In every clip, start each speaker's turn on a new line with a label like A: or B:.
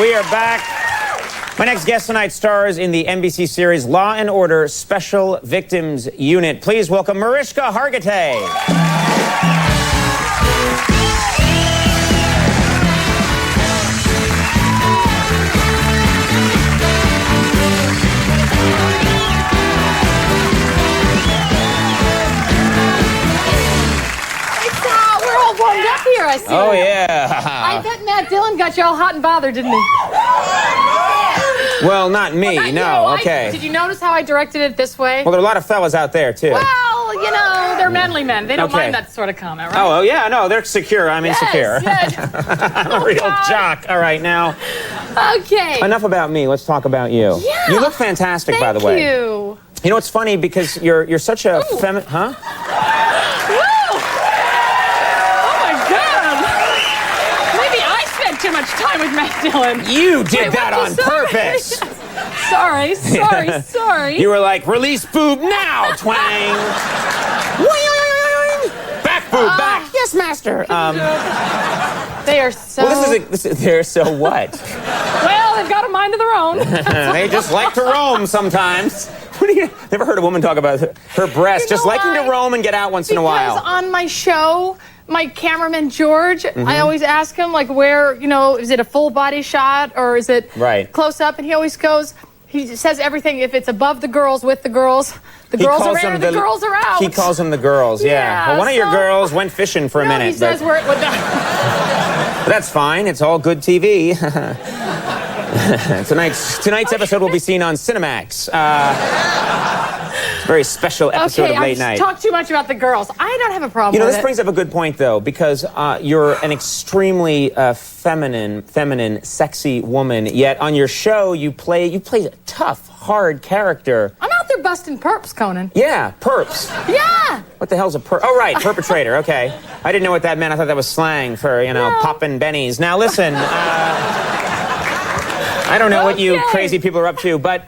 A: We are back. My next guest tonight stars in the NBC series Law & Order Special Victims Unit. Please welcome Mariska Hargitay.
B: Warmed up here, I see.
A: Oh, yeah.
B: I bet Matt Dillon got you all hot and bothered, didn't he?
A: Well, not me, no, okay.
B: Did you notice how I directed it this way?
A: Well, there are a lot of fellas out there, too.
B: Well, you know, they're manly men. They don't mind that sort of comment, right?
A: Oh, yeah, no, they're secure. I'm insecure.
B: Yes.
A: I'm a real jock. All right, now.
B: Okay.
A: Enough about me. Let's talk about you.
B: Yeah.
A: You look fantastic, by the way.
B: Thank you.
A: You know, it's funny because you're such a feminine... Huh?
B: Too much time with Matt Dillon.
A: You did that on purpose.
B: Sorry.
A: You were like, release boob now, twang. Back boob, back. Yes, master.
B: They are so...
A: Well, they're so what?
B: Well, they've got a mind of their own.
A: They just like to roam sometimes. Never heard a woman talk about her breasts, just liking to roam and get out once in a while.
B: Because on my show... My cameraman, George, I always ask him, like, where, you know, is it a full body shot or is it close up? And he always goes, he says everything, if it's above the girls, with the girls, the girls are in or the girls are out.
A: He calls them the girls, yeah. Well, one of your girls went fishing for a minute.
B: He says we're...
A: But that's fine. It's all good TV. Tonight's episode will be seen on Cinemax. It's a very special episode of Late Night.
B: Talk too much about the girls. I don't have a problem with it.
A: You know, this brings up a good point, though, because you're an extremely feminine, sexy woman, yet on your show you play a tough, hard character.
B: I'm out there busting perps, Conan.
A: Yeah, perps.
B: Yeah.
A: What the hell's a perp? Oh, right, perpetrator, okay. I didn't know what that meant. I thought that was slang for, you know, poppin' bennies. Now, listen, I don't know what you crazy people are up to, but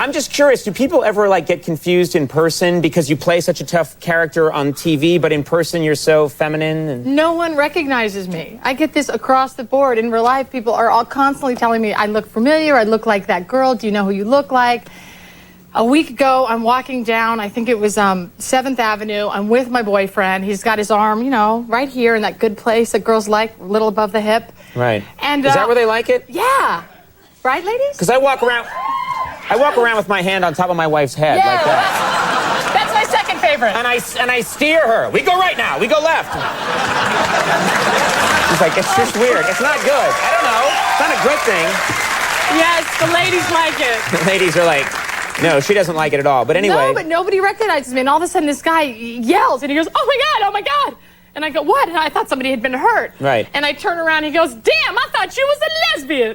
A: I'm just curious, do people ever, like, get confused in person because you play such a tough character on TV, but in person you're so feminine? And...
B: No one recognizes me. I get this across the board. In real life, people are all constantly telling me, I look familiar, I look like that girl, do you know who you look like? A week ago, I'm walking down, I think it was 7th Avenue. I'm with my boyfriend. He's got his arm, you know, right here in that good place that girls like, a little above the hip.
A: Right.
B: And,
A: is that where they like it?
B: Yeah. Right, ladies?
A: Because I walk around with my hand on top of my wife's head like that.
B: That's my second favorite.
A: And I steer her. We go right now. We go left. She's like, it's just weird. It's not good. I don't know. It's not a good thing.
B: Yes, the ladies like it.
A: The ladies are like, no, she doesn't like it at all. But anyway.
B: No, but nobody recognizes me. And all of a sudden this guy yells and he goes, oh my God. And I go, what? And I thought somebody had been hurt.
A: Right.
B: And I turn around and he goes, damn, I thought you was a lesbian.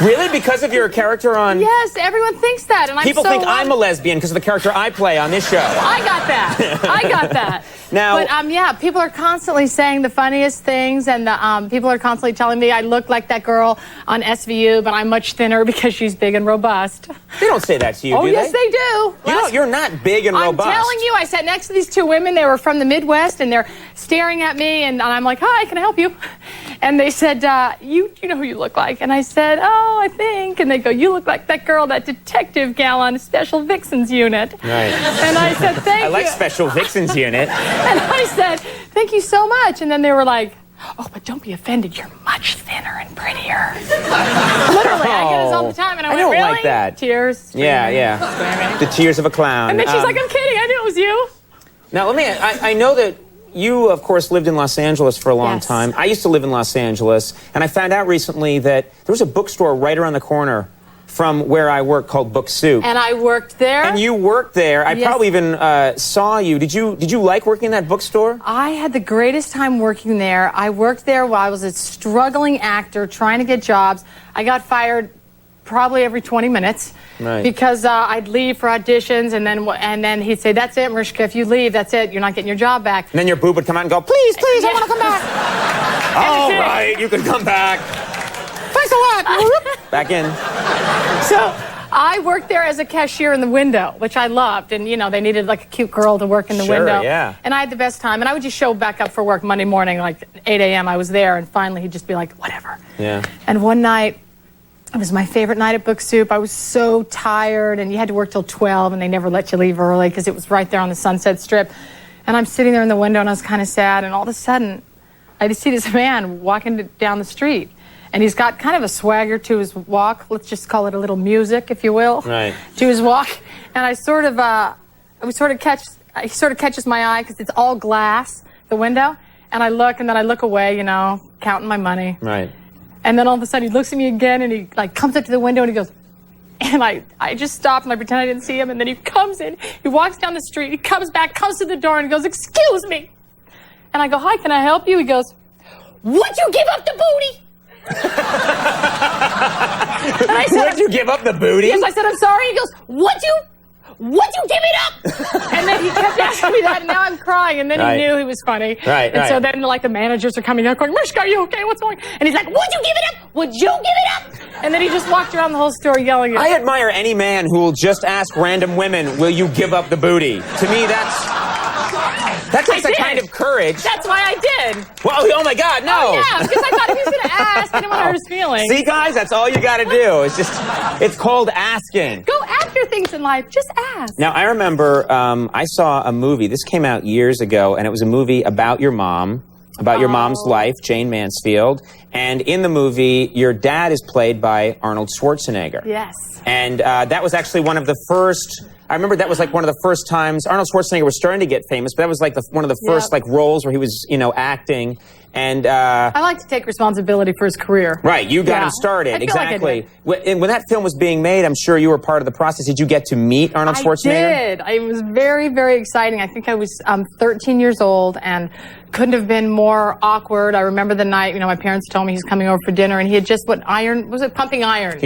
A: Really? Because of your character on...
B: Yes, everyone thinks that. And
A: people think I'm a lesbian because of the character I play on this show.
B: I got that.
A: Now...
B: But, yeah, people are constantly saying the funniest things, and people are constantly telling me I look like that girl on SVU, but I'm much thinner because she's big and robust.
A: They don't say that to you, do they?
B: Oh, yes, they do.
A: You're not big and robust.
B: I'm telling you, I sat next to these two women. They were from the Midwest, and they're staring at me, and I'm like, hi, can I help you? And they said, you know who you look like? And I said, oh, I think. And they go, you look like that girl, that detective gal on Special Vixens Unit.
A: Right.
B: And I said, thank you.
A: I like Special Vixens Unit.
B: And I said, thank you so much. And then they were like, oh, but don't be offended. You're much thinner and prettier. Literally, I get this all the time. And I went,
A: don't
B: really?
A: like that.
B: Tears.
A: Yeah. The tears of a clown.
B: And then she's like, I'm kidding. I knew it was you.
A: Now, I know that you, of course, lived in Los Angeles for a long time. I used to live in Los Angeles, and I found out recently that there was a bookstore right around the corner from where I work called Book Soup.
B: And I worked there.
A: And you worked there. I probably even saw you. Did you like working in that bookstore?
B: I had the greatest time working there. I worked there while I was a struggling actor trying to get jobs. I got fired probably every 20 minutes.
A: Right.
B: Because I'd leave for auditions, and then he'd say, that's it, Mariska, if you leave, that's it, you're not getting your job back.
A: And then your boob would come out and go, please, I want to come back. All right, you can come back. Thanks a lot. Back in.
B: So I worked there as a cashier in the window, which I loved. And, you know, they needed like a cute girl to work in the window.
A: Yeah.
B: And I had the best time. And I would just show back up for work Monday morning, like 8 a.m. I was there. And finally he'd just be like, whatever.
A: Yeah.
B: And one night, it was my favorite night at Book Soup. I was so tired, and you had to work till 12, and they never let you leave early because it was right there on the Sunset Strip. And I'm sitting there in the window, and I was kind of sad. And all of a sudden, I just see this man walking down the street. And he's got kind of a swagger to his walk. Let's just call it a little music, if you will.
A: Right.
B: To his walk. And he sort of catches my eye because it's all glass, the window. And I look, and then I look away, you know, counting my money.
A: Right.
B: And then all of a sudden he looks at me again, and he like comes up to the window and he goes, and I just stop and I pretend I didn't see him. And then he comes in, he walks down the street, he comes back, comes to the door, and he goes, excuse me. And I go, hi, can I help you? He goes, would you give up the booty? And I said,
A: would you give up the booty?
B: Yes, I said, I'm sorry. He goes, would you give it up? And then he kept asking me that, and now I'm crying. And then he knew he was funny. And so then, like, the managers are coming out going, Mariska, are you okay? What's going on? And he's like, would you give it up? Would you give it up? And then he just walked around the whole store yelling at me.
A: I admire any man who will just ask random women, will you give up the booty? To me, that takes a kind of courage.
B: That's why I did.
A: Well, oh my God, no.
B: Oh, yeah, because I thought if he was going to ask, I didn't want to hurt his feelings.
A: See, guys, that's all you got to do. It's called asking.
B: Go after things in life. Just ask.
A: Now, I remember I saw a movie. This came out years ago, and it was a movie about your mom, about your mom's life, Jane Mansfield. And in the movie, your dad is played by Arnold Schwarzenegger.
B: Yes.
A: And that was actually one of the first... I remember that was like one of the first times Arnold Schwarzenegger was starting to get famous, but that was like one of the first like roles where he was, you know, acting. And
B: I like to take responsibility for his career.
A: Right, you got him started. Like when that film was being made, I'm sure you were part of the process. Did you get to meet Arnold Schwarzenegger?
B: I did. It was very, very exciting. I think I was 13 years old and couldn't have been more awkward. I remember the night, you know, my parents told me he was coming over for dinner, and he had just Pumping Iron?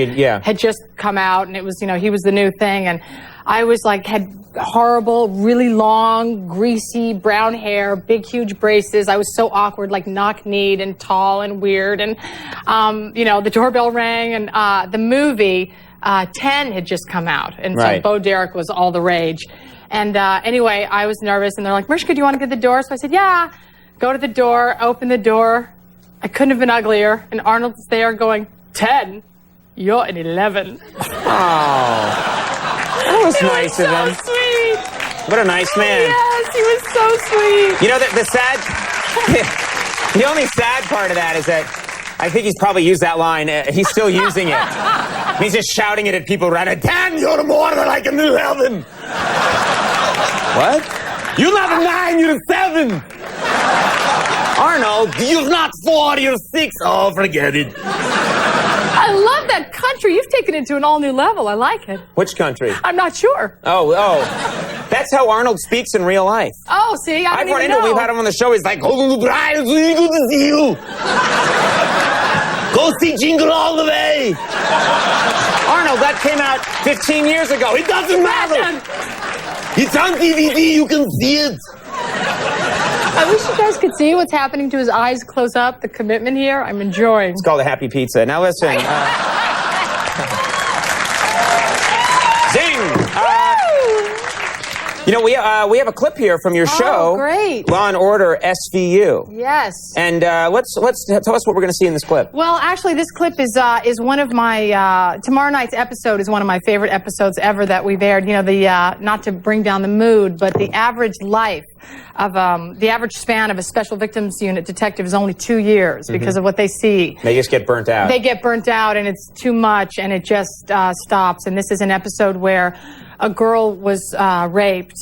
B: Had just come out, and it was, you know, he was the new thing, and I was like, had horrible, really long, greasy, brown hair, big, huge braces. I was so awkward, like knock-kneed and tall and weird. And, you know, the doorbell rang, and the movie 10 had just come out. And so Bo Derek was all the rage. And anyway, I was nervous, and they're like, Mariska, do you want to get the door? So I said, yeah. Go to the door, open the door. I couldn't have been uglier. And Arnold's there going, 10, you're an 11.
A: Oh. That was nice of him.
B: Sweet.
A: What a nice man.
B: Yes, he was so sweet.
A: You know, the only sad part of that is that I think he's probably used that line. He's still using it. He's just shouting it at people around it. 10, you're more than like a new heaven. What? You're not a 9, you're a 7. Arnold, you're not 4, you're 6. Oh, forget it.
B: I love that country. You've taken it to an all-new level. I like it.
A: Which country?
B: I'm not sure.
A: Oh. That's how Arnold speaks in real life.
B: Oh, see, I didn't even know.
A: We've had him on the show. He's like, oh, Brian, it's really good to see you. Go see Jingle All the Way. Arnold, that came out 15 years ago. It doesn't matter. It's on DVD. You can see it.
B: I wish you guys could see what's happening to his eyes close up, the commitment here. I'm enjoying.
A: It's called a happy pizza. Now listen. Zing! You know, we have a clip here from your show.
B: Oh, great.
A: Law and Order SVU.
B: Yes.
A: And let's tell us what we're going to see in this clip.
B: Well, actually, this clip is one of my tomorrow night's episode is one of my favorite episodes ever that we've aired. You know, the not to bring down the mood, but the average life of the average span of a special victims unit detective is only 2 years because of what they see.
A: They just get burnt out.
B: They get burnt out, and it's too much, and it just stops. And this is an episode where a girl was raped,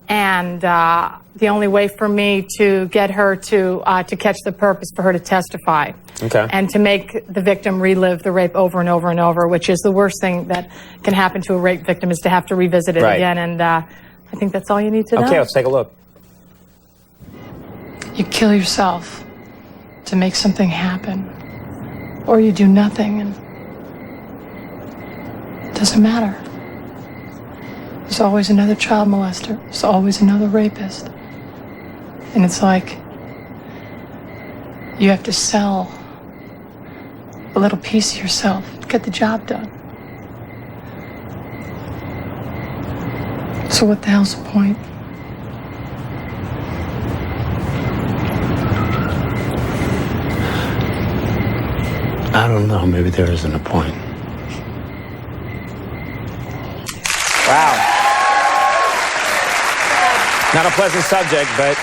B: and the only way for me to get her to catch the perp is for her to testify.
A: Okay.
B: And to make the victim relive the rape over and over and over, which is the worst thing that can happen to a rape victim, is to have to revisit it again. And I think that's all you need to know.
A: Okay, let's take a look.
B: You kill yourself to make something happen, or you do nothing, and it doesn't matter. There's always another child molester. There's always another rapist. And it's like you have to sell a little piece of yourself to get the job done. So what the hell's the point?
C: I don't know. Maybe there isn't a point.
A: Wow. Not a pleasant subject, but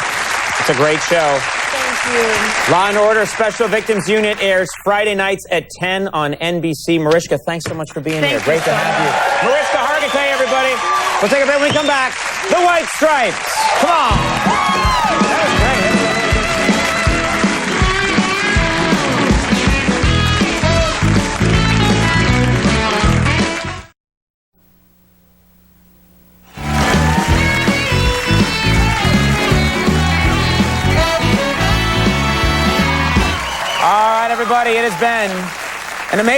A: it's a great show.
B: Thank you.
A: Law & Order Special Victims Unit airs Friday nights at 10 on NBC. Mariska, thanks so much for being here. Great to have you. Mariska Hargitay, everybody. We'll take a break when we come back. The White Stripes. Come on. That was great. All right, everybody, it has been an amazing